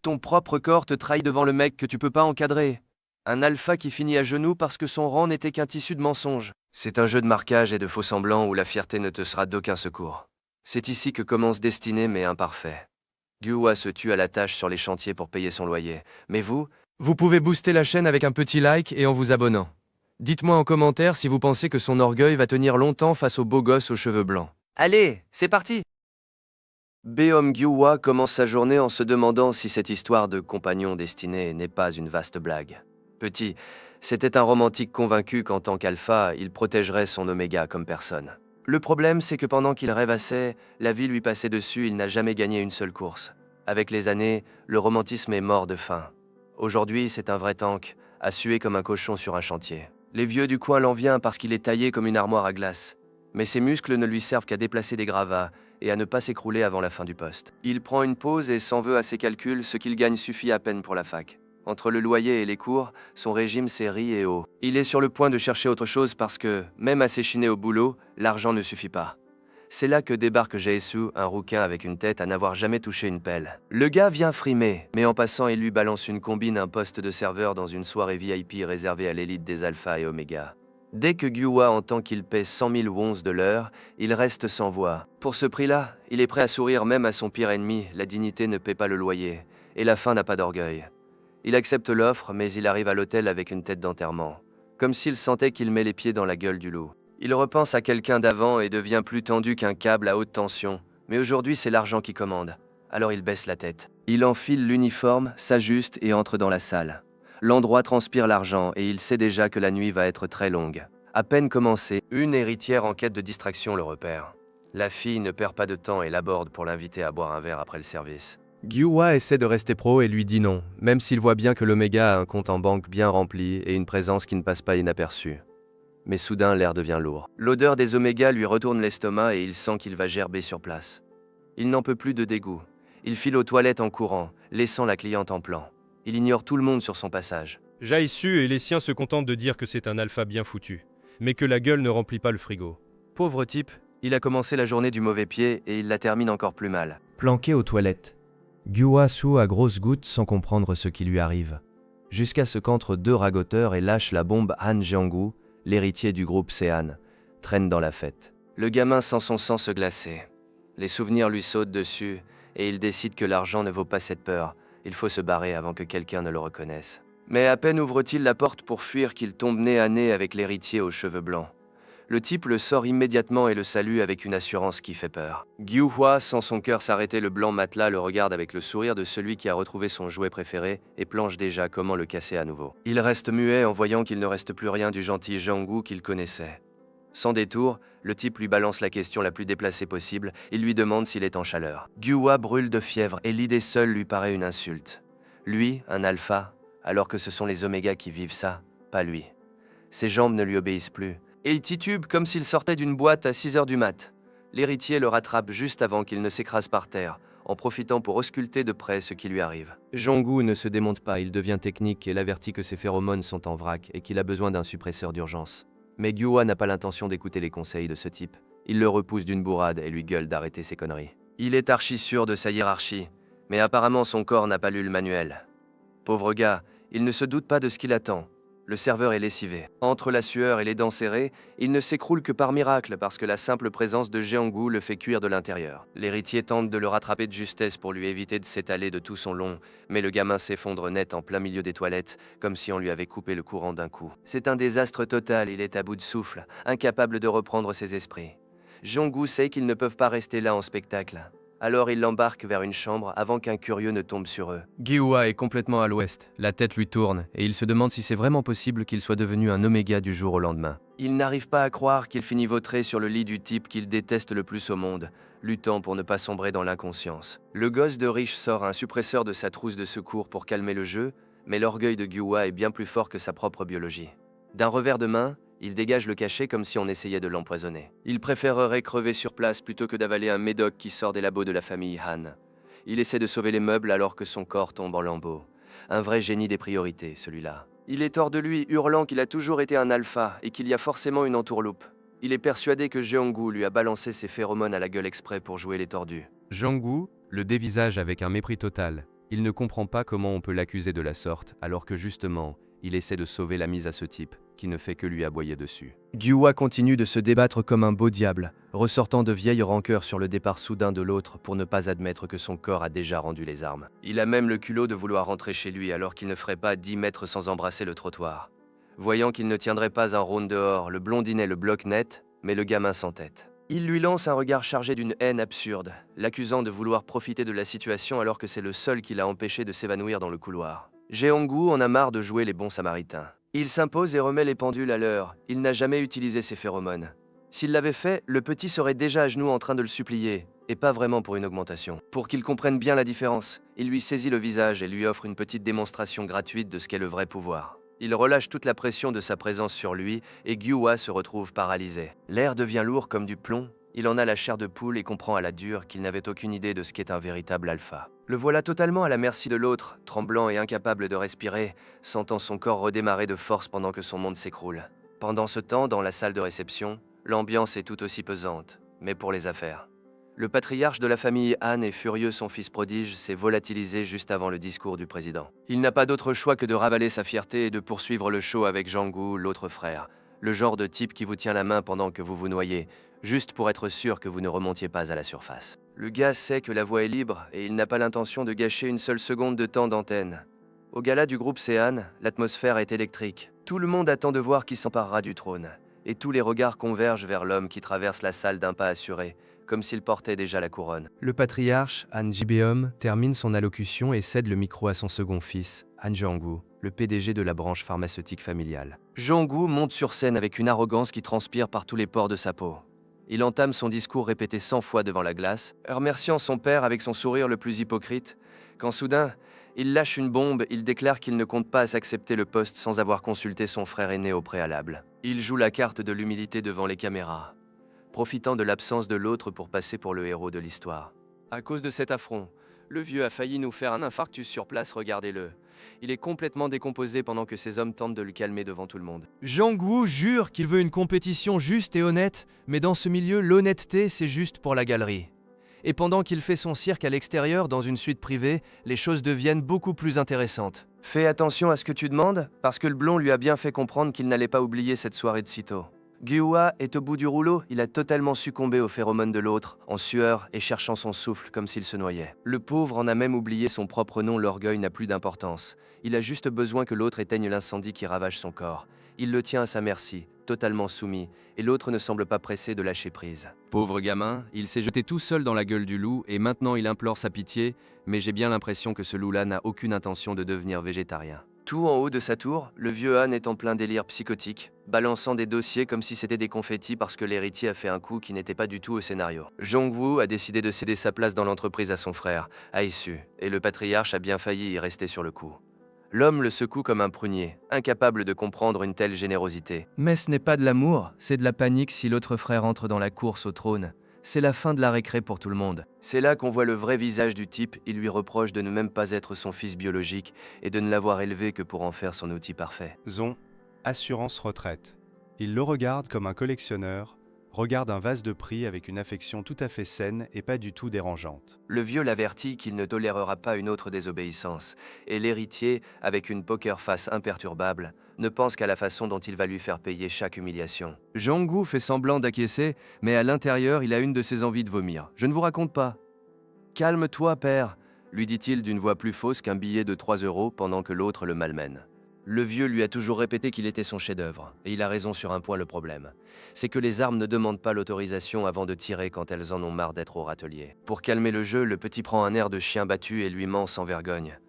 ton propre corps te trahit devant le mec que tu peux pas encadrer. Un alpha qui finit à genoux parce que son rang n'était qu'un tissu de mensonges. C'est un jeu de marquage et de faux semblants où la fierté ne te sera d'aucun secours. C'est ici que commence Destiné mais imparfait. Guhua se tue à la tâche sur les chantiers pour payer son loyer. Mais vous pouvez booster la chaîne avec un petit like et en vous abonnant. Dites-moi en commentaire si vous pensez que son orgueil va tenir longtemps face au beau gosse aux cheveux blancs. Allez, c'est parti! Beom Gyuhwa commence sa journée en se demandant si cette histoire de compagnon destiné n'est pas une vaste blague. Petit, c'était un romantique convaincu qu'en tant qu'alpha, il protégerait son oméga comme personne. Le problème, c'est que pendant qu'il rêvassait, la vie lui passait dessus, il n'a jamais gagné une seule course. Avec les années, le romantisme est mort de faim. Aujourd'hui, c'est un vrai tank, à suer comme un cochon sur un chantier. Les vieux du coin l'envient parce qu'il est taillé comme une armoire à glace. Mais ses muscles ne lui servent qu'à déplacer des gravats et à ne pas s'écrouler avant la fin du poste. Il prend une pause et s'en veut à ses calculs, ce qu'il gagne suffit à peine pour la fac. Entre le loyer et les cours, son régime s'est ri et haut. Il est sur le point de chercher autre chose parce que, même à s'échiner au boulot, l'argent ne suffit pas. C'est là que débarque Jaesu, un rouquin avec une tête à n'avoir jamais touché une pelle. Le gars vient frimer, mais en passant il lui balance une combine, un poste de serveur dans une soirée VIP réservée à l'élite des alphas et oméga. Dès que Gyuhwa entend qu'il paie 100 000 wons de l'heure, il reste sans voix. Pour ce prix-là, il est prêt à sourire même à son pire ennemi, la dignité ne paie pas le loyer, et la faim n'a pas d'orgueil. Il accepte l'offre, mais il arrive à l'hôtel avec une tête d'enterrement, comme s'il sentait qu'il met les pieds dans la gueule du loup. Il repense à quelqu'un d'avant et devient plus tendu qu'un câble à haute tension, mais aujourd'hui c'est l'argent qui commande. Alors il baisse la tête. Il enfile l'uniforme, s'ajuste et entre dans la salle. L'endroit transpire l'argent et il sait déjà que la nuit va être très longue. À peine commencée, une héritière en quête de distraction le repère. La fille ne perd pas de temps et l'aborde pour l'inviter à boire un verre après le service. Gyuhwa essaie de rester pro et lui dit non, même s'il voit bien que l'Oméga a un compte en banque bien rempli et une présence qui ne passe pas inaperçue. Mais soudain, l'air devient lourd. L'odeur des omégas lui retourne l'estomac et il sent qu'il va gerber sur place. Il n'en peut plus de dégoût. Il file aux toilettes en courant, laissant la cliente en plan. Il ignore tout le monde sur son passage. Jaesu et les siens se contentent de dire que c'est un alpha bien foutu, mais que la gueule ne remplit pas le frigo. Pauvre type, il a commencé la journée du mauvais pied et il la termine encore plus mal. Planqué aux toilettes, Gyuhwa sue à grosses gouttes sans comprendre ce qui lui arrive. Jusqu'à ce qu'entre deux ragoteurs et lâche la bombe Han Jianggu, l'héritier du groupe Sean, traîne dans la fête. Le gamin sent son sang se glacer. Les souvenirs lui sautent dessus et il décide que l'argent ne vaut pas cette peur. Il faut se barrer avant que quelqu'un ne le reconnaisse. Mais à peine ouvre-t-il la porte pour fuir qu'il tombe nez à nez avec l'héritier aux cheveux blancs. Le type le sort immédiatement et le salue avec une assurance qui fait peur. Gyuhwa sent son cœur s'arrêter, le blanc matelas le regarde avec le sourire de celui qui a retrouvé son jouet préféré et planche déjà comment le casser à nouveau. Il reste muet en voyant qu'il ne reste plus rien du gentil Jianggu qu'il connaissait. Sans détour, le type lui balance la question la plus déplacée possible, il lui demande s'il est en chaleur. Gyuhwa brûle de fièvre et l'idée seule lui paraît une insulte. Lui, un alpha, alors que ce sont les omégas qui vivent ça, pas lui. Ses jambes ne lui obéissent plus. Et il titube comme s'il sortait d'une boîte à 6 heures du mat. L'héritier le rattrape juste avant qu'il ne s'écrase par terre, en profitant pour ausculter de près ce qui lui arrive. Jianggu ne se démonte pas, il devient technique et l'avertit que ses phéromones sont en vrac et qu'il a besoin d'un suppresseur d'urgence. Mais Gyuhwa n'a pas l'intention d'écouter les conseils de ce type. Il le repousse d'une bourrade et lui gueule d'arrêter ses conneries. Il est archi sûr de sa hiérarchie, mais apparemment son corps n'a pas lu le manuel. Pauvre gars, il ne se doute pas de ce qu'il attend. Le serveur est lessivé. Entre la sueur et les dents serrées, il ne s'écroule que par miracle parce que la simple présence de Jianggu le fait cuire de l'intérieur. L'héritier tente de le rattraper de justesse pour lui éviter de s'étaler de tout son long, mais le gamin s'effondre net en plein milieu des toilettes, comme si on lui avait coupé le courant d'un coup. C'est un désastre total, il est à bout de souffle, incapable de reprendre ses esprits. Jianggu sait qu'ils ne peuvent pas rester là en spectacle. Alors il l'embarque vers une chambre avant qu'un curieux ne tombe sur eux. Gyuhwa est complètement à l'ouest, la tête lui tourne, et il se demande si c'est vraiment possible qu'il soit devenu un oméga du jour au lendemain. Il n'arrive pas à croire qu'il finit vautré sur le lit du type qu'il déteste le plus au monde, luttant pour ne pas sombrer dans l'inconscience. Le gosse de riche sort un suppresseur de sa trousse de secours pour calmer le jeu, mais l'orgueil de Gyuhwa est bien plus fort que sa propre biologie. D'un revers de main, il dégage le cachet comme si on essayait de l'empoisonner. Il préférerait crever sur place plutôt que d'avaler un médoc qui sort des labos de la famille Han. Il essaie de sauver les meubles alors que son corps tombe en lambeaux. Un vrai génie des priorités, celui-là. Il est hors de lui, hurlant qu'il a toujours été un alpha et qu'il y a forcément une entourloupe. Il est persuadé que Jianggu lui a balancé ses phéromones à la gueule exprès pour jouer les tordus. Jianggu le dévisage avec un mépris total. Il ne comprend pas comment on peut l'accuser de la sorte, alors que justement, il essaie de sauver la mise à ce type, qui ne fait que lui aboyer dessus. Gyua continue de se débattre comme un beau diable, ressortant de vieilles rancœurs sur le départ soudain de l'autre pour ne pas admettre que son corps a déjà rendu les armes. Il a même le culot de vouloir rentrer chez lui alors qu'il ne ferait pas 10 mètres sans embrasser le trottoir. Voyant qu'il ne tiendrait pas un round dehors, le blondinet le bloque net, mais le gamin s'entête. Il lui lance un regard chargé d'une haine absurde, l'accusant de vouloir profiter de la situation alors que c'est le seul qui l'a empêché de s'évanouir dans le couloir. Jeonggu en a marre de jouer les bons samaritains. Il s'impose et remet les pendules à l'heure. Il n'a jamais utilisé ses phéromones. S'il l'avait fait, le petit serait déjà à genoux en train de le supplier, et pas vraiment pour une augmentation. Pour qu'il comprenne bien la différence, il lui saisit le visage et lui offre une petite démonstration gratuite de ce qu'est le vrai pouvoir. Il relâche toute la pression de sa présence sur lui et Gyua se retrouve paralysé. L'air devient lourd comme du plomb, il en a la chair de poule et comprend à la dure qu'il n'avait aucune idée de ce qu'est un véritable alpha. Le voilà totalement à la merci de l'autre, tremblant et incapable de respirer, sentant son corps redémarrer de force pendant que son monde s'écroule. Pendant ce temps, dans la salle de réception, l'ambiance est tout aussi pesante, mais pour les affaires. Le patriarche de la famille Han est furieux, son fils prodige s'est volatilisé juste avant le discours du président. Il n'a pas d'autre choix que de ravaler sa fierté et de poursuivre le show avec Jeonggu, l'autre frère. Le genre de type qui vous tient la main pendant que vous vous noyez, juste pour être sûr que vous ne remontiez pas à la surface. Le gars sait que la voie est libre et il n'a pas l'intention de gâcher une seule seconde de temps d'antenne. Au gala du groupe Sean, l'atmosphère est électrique. Tout le monde attend de voir qui s'emparera du trône. Et tous les regards convergent vers l'homme qui traverse la salle d'un pas assuré, comme s'il portait déjà la couronne. Le patriarche, Han Jibeom, termine son allocution et cède le micro à son second fils, Han Jeonggu, le PDG de la branche pharmaceutique familiale. Jeonggu monte sur scène avec une arrogance qui transpire par tous les pores de sa peau. Il entame son discours répété 100 fois devant la glace, remerciant son père avec son sourire le plus hypocrite, quand soudain, il lâche une bombe, il déclare qu'il ne compte pas accepter le poste sans avoir consulté son frère aîné au préalable. Il joue la carte de l'humilité devant les caméras, profitant de l'absence de l'autre pour passer pour le héros de l'histoire. À cause de cet affront, le vieux a failli nous faire un infarctus sur place, regardez-le. Il est complètement décomposé pendant que ces hommes tentent de le calmer devant tout le monde. Jeonggu jure qu'il veut une compétition juste et honnête, mais dans ce milieu, l'honnêteté, c'est juste pour la galerie. Et pendant qu'il fait son cirque à l'extérieur dans une suite privée, les choses deviennent beaucoup plus intéressantes. Fais attention à ce que tu demandes, parce que le blond lui a bien fait comprendre qu'il n'allait pas oublier cette soirée de sitôt. Gyua est au bout du rouleau, il a totalement succombé aux phéromones de l'autre, en sueur et cherchant son souffle comme s'il se noyait. Le pauvre en a même oublié son propre nom, l'orgueil n'a plus d'importance. Il a juste besoin que l'autre éteigne l'incendie qui ravage son corps. Il le tient à sa merci, totalement soumis, et l'autre ne semble pas pressé de lâcher prise. Pauvre gamin, il s'est jeté tout seul dans la gueule du loup et maintenant il implore sa pitié, mais j'ai bien l'impression que ce loup-là n'a aucune intention de devenir végétarien. Tout en haut de sa tour, le vieux Han est en plein délire psychotique, balançant des dossiers comme si c'était des confettis parce que l'héritier a fait un coup qui n'était pas du tout au scénario. Jeongwu a décidé de céder sa place dans l'entreprise à son frère, Aisu, et le patriarche a bien failli y rester sur le coup. L'homme le secoue comme un prunier, incapable de comprendre une telle générosité. Mais ce n'est pas de l'amour, c'est de la panique si l'autre frère entre dans la course au trône. C'est la fin de la récré pour tout le monde. C'est là qu'on voit le vrai visage du type, il lui reproche de ne même pas être son fils biologique et de ne l'avoir élevé que pour en faire son outil parfait. Zon, assurance retraite. Il le regarde comme un collectionneur, regarde un vase de prix avec une affection tout à fait saine et pas du tout dérangeante. Le vieux l'avertit qu'il ne tolérera pas une autre désobéissance, et l'héritier, avec une poker face imperturbable, ne pense qu'à la façon dont il va lui faire payer chaque humiliation. Jeonggu fait semblant d'acquiescer, mais à l'intérieur, il a une de ses envies de vomir. Je ne vous raconte pas. Calme-toi, père, lui dit-il d'une voix plus fausse qu'un billet de 3 € pendant que l'autre le malmène. Le vieux lui a toujours répété qu'il était son chef-d'œuvre, et il a raison sur un point. Le problème, c'est que les armes ne demandent pas l'autorisation avant de tirer quand elles en ont marre d'être au râtelier. Pour calmer le jeu, le petit prend un air de chien battu et lui ment sans vergogne.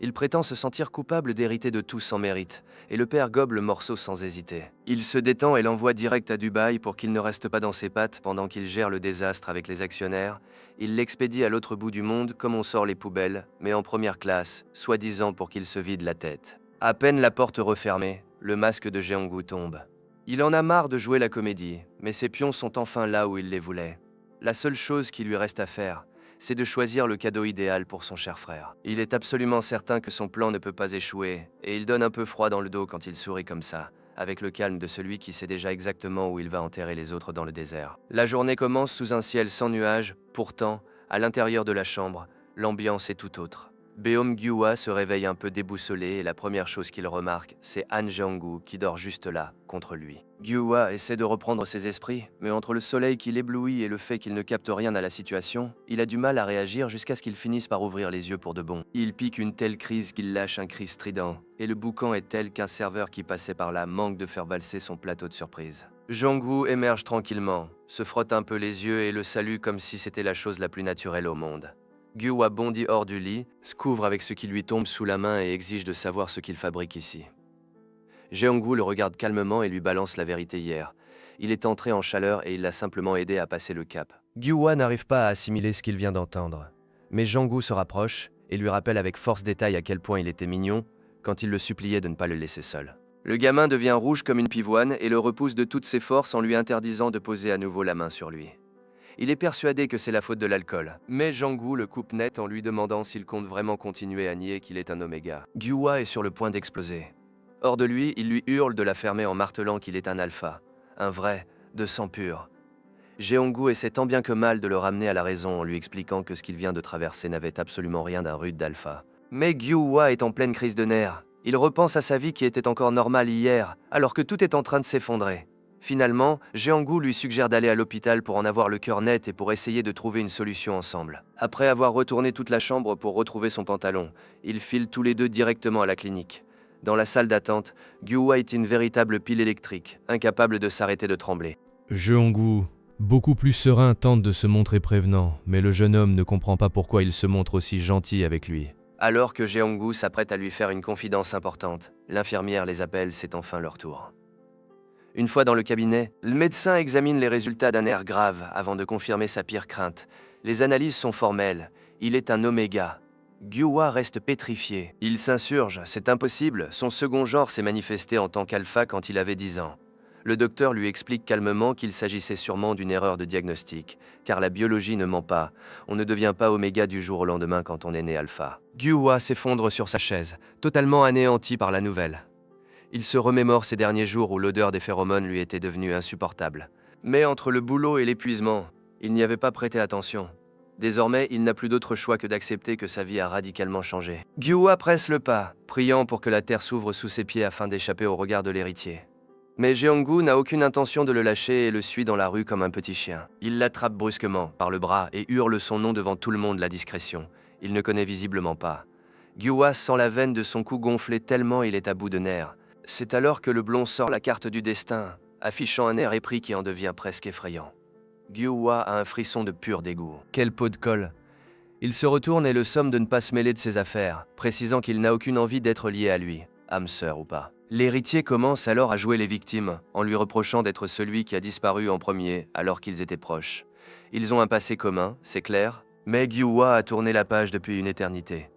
Il prétend se sentir coupable d'hériter de tout sans mérite, et le père gobe le morceau sans hésiter. Il se détend et l'envoie direct à Dubaï pour qu'il ne reste pas dans ses pattes pendant qu'il gère le désastre avec les actionnaires. Il l'expédie à l'autre bout du monde comme on sort les poubelles, mais en première classe, soi-disant pour qu'il se vide la tête. À peine la porte refermée, le masque de Jeonggu tombe. Il en a marre de jouer la comédie, mais ses pions sont enfin là où il les voulait. La seule chose qui lui reste à faire, c'est de choisir le cadeau idéal pour son cher frère. Il est absolument certain que son plan ne peut pas échouer, et il donne un peu froid dans le dos quand il sourit comme ça, avec le calme de celui qui sait déjà exactement où il va enterrer les autres dans le désert. La journée commence sous un ciel sans nuages, pourtant, à l'intérieur de la chambre, l'ambiance est tout autre. Beom Gyua se réveille un peu déboussolé et la première chose qu'il remarque, c'est Han Jeonggu qui dort juste là, contre lui. Gyua essaie de reprendre ses esprits, mais entre le soleil qui l'éblouit et le fait qu'il ne capte rien à la situation, il a du mal à réagir jusqu'à ce qu'il finisse par ouvrir les yeux pour de bon. Il pique une telle crise qu'il lâche un cri strident, et le boucan est tel qu'un serveur qui passait par là manque de faire valser son plateau de surprise. Jeonggu émerge tranquillement, se frotte un peu les yeux et le salue comme si c'était la chose la plus naturelle au monde. Gyua bondit hors du lit, se couvre avec ce qui lui tombe sous la main et exige de savoir ce qu'il fabrique ici. Jeonggu le regarde calmement et lui balance la vérité hier. Il est entré en chaleur et il l'a simplement aidé à passer le cap. Gyua n'arrive pas à assimiler ce qu'il vient d'entendre. Mais Jeonggu se rapproche et lui rappelle avec force détail à quel point il était mignon quand il le suppliait de ne pas le laisser seul. Le gamin devient rouge comme une pivoine et le repousse de toutes ses forces en lui interdisant de poser à nouveau la main sur lui. Il est persuadé que c'est la faute de l'alcool, mais Jeonggu le coupe net en lui demandant s'il compte vraiment continuer à nier qu'il est un oméga. Gyua est sur le point d'exploser. Hors de lui, il lui hurle de la fermer en martelant qu'il est un alpha, un vrai, de sang pur. Jeonggu essaie tant bien que mal de le ramener à la raison en lui expliquant que ce qu'il vient de traverser n'avait absolument rien d'un rude d'alpha. Mais Gyua est en pleine crise de nerfs. Il repense à sa vie qui était encore normale hier, alors que tout est en train de s'effondrer. Finalement, Jeonggu lui suggère d'aller à l'hôpital pour en avoir le cœur net et pour essayer de trouver une solution ensemble. Après avoir retourné toute la chambre pour retrouver son pantalon, ils filent tous les deux directement à la clinique. Dans la salle d'attente, Gyua est une véritable pile électrique, incapable de s'arrêter de trembler. Jeonggu, beaucoup plus serein, tente de se montrer prévenant, mais le jeune homme ne comprend pas pourquoi il se montre aussi gentil avec lui. Alors que Jeonggu s'apprête à lui faire une confidence importante, l'infirmière les appelle, c'est enfin leur tour. Une fois dans le cabinet, le médecin examine les résultats d'un air grave avant de confirmer sa pire crainte. Les analyses sont formelles. Il est un oméga. Gyua reste pétrifié. Il s'insurge, c'est impossible. Son second genre s'est manifesté en tant qu'alpha quand il avait 10 ans. Le docteur lui explique calmement qu'il s'agissait sûrement d'une erreur de diagnostic, car la biologie ne ment pas. On ne devient pas oméga du jour au lendemain quand on est né alpha. Gyua s'effondre sur sa chaise, totalement anéanti par la nouvelle. Il se remémore ces derniers jours où l'odeur des phéromones lui était devenue insupportable. Mais entre le boulot et l'épuisement, il n'y avait pas prêté attention. Désormais, il n'a plus d'autre choix que d'accepter que sa vie a radicalement changé. Gyua presse le pas, priant pour que la terre s'ouvre sous ses pieds afin d'échapper au regard de l'héritier. Mais Jeonggu n'a aucune intention de le lâcher et le suit dans la rue comme un petit chien. Il l'attrape brusquement par le bras et hurle son nom devant tout le monde, la discrétion. Il ne connaît visiblement pas. Gyua sent la veine de son cou gonfler tellement il est à bout de nerfs. C'est alors que le blond sort la carte du destin, affichant un air épris qui en devient presque effrayant. Gyua a un frisson de pur dégoût. Quel pot de colle! Il se retourne et le somme de ne pas se mêler de ses affaires, précisant qu'il n'a aucune envie d'être lié à lui, âme sœur ou pas. L'héritier commence alors à jouer les victimes, en lui reprochant d'être celui qui a disparu en premier alors qu'ils étaient proches. Ils ont un passé commun, c'est clair, mais Gyua a tourné la page depuis une éternité.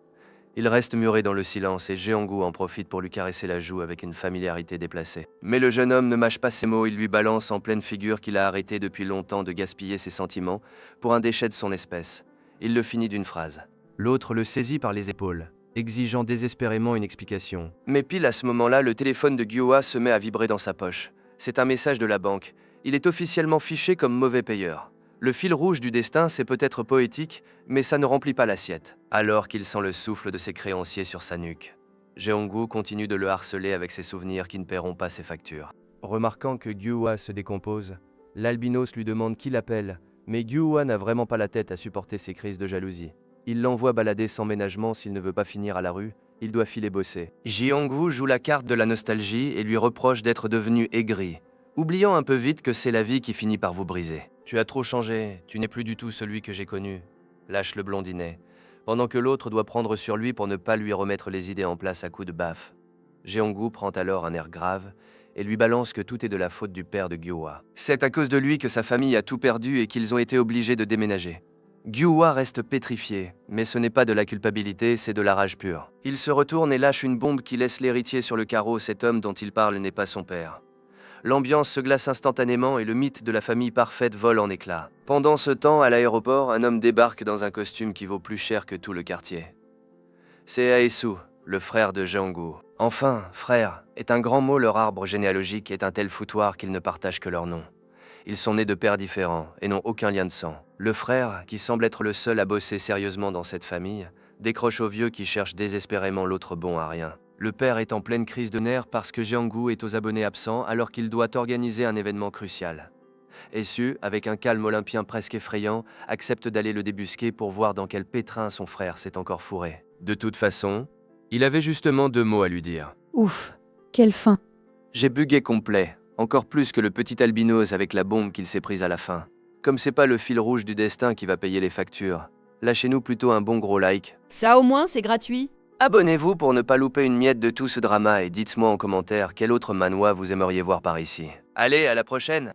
Il reste muré dans le silence et Jeonggu en profite pour lui caresser la joue avec une familiarité déplacée. Mais le jeune homme ne mâche pas ses mots, il lui balance en pleine figure qu'il a arrêté depuis longtemps de gaspiller ses sentiments pour un déchet de son espèce. Il le finit d'une phrase. L'autre le saisit par les épaules, exigeant désespérément une explication. Mais pile à ce moment-là, le téléphone de Gyua se met à vibrer dans sa poche. C'est un message de la banque. Il est officiellement fiché comme mauvais payeur. Le fil rouge du destin, c'est peut-être poétique, mais ça ne remplit pas l'assiette. Alors qu'il sent le souffle de ses créanciers sur sa nuque, Jeonggu continue de le harceler avec ses souvenirs qui ne paieront pas ses factures. Remarquant que Gyua se décompose, l'albinos lui demande qui l'appelle, mais Gyua n'a vraiment pas la tête à supporter ses crises de jalousie. Il l'envoie balader sans ménagement s'il ne veut pas finir à la rue, il doit filer bosser. Jeonggu joue la carte de la nostalgie et lui reproche d'être devenu aigri, oubliant un peu vite que c'est la vie qui finit par vous briser. Tu as trop changé, tu n'es plus du tout celui que j'ai connu, lâche le blondinet, pendant que l'autre doit prendre sur lui pour ne pas lui remettre les idées en place à coups de baffe. Jeonggu prend alors un air grave et lui balance que tout est de la faute du père de Gyua. C'est à cause de lui que sa famille a tout perdu et qu'ils ont été obligés de déménager. Gyua reste pétrifié, mais ce n'est pas de la culpabilité, c'est de la rage pure. Il se retourne et lâche une bombe qui laisse l'héritier sur le carreau, cet homme dont il parle n'est pas son père. L'ambiance se glace instantanément et le mythe de la famille parfaite vole en éclats. Pendant ce temps, à l'aéroport, un homme débarque dans un costume qui vaut plus cher que tout le quartier. C'est Aesu, le frère de Jeonggu. Enfin, frère, est un grand mot, leur arbre généalogique est un tel foutoir qu'ils ne partagent que leur nom. Ils sont nés de pères différents et n'ont aucun lien de sang. Le frère, qui semble être le seul à bosser sérieusement dans cette famille, décroche au vieux qui cherche désespérément l'autre bon à rien. Le père est en pleine crise de nerfs parce que Jianggu est aux abonnés absents alors qu'il doit organiser un événement crucial. Essu, avec un calme olympien presque effrayant, accepte d'aller le débusquer pour voir dans quel pétrin son frère s'est encore fourré. De toute façon, il avait justement 2 mots à lui dire. Ouf, quelle fin. J'ai bugué complet, encore plus que le petit albinos avec la bombe qu'il s'est prise à la fin. Comme c'est pas le fil rouge du destin qui va payer les factures, lâchez-nous plutôt un bon gros like. Ça au moins, c'est gratuit. Abonnez-vous pour ne pas louper une miette de tout ce drama et dites-moi en commentaire quel autre manhwa vous aimeriez voir par ici. Allez, à la prochaine!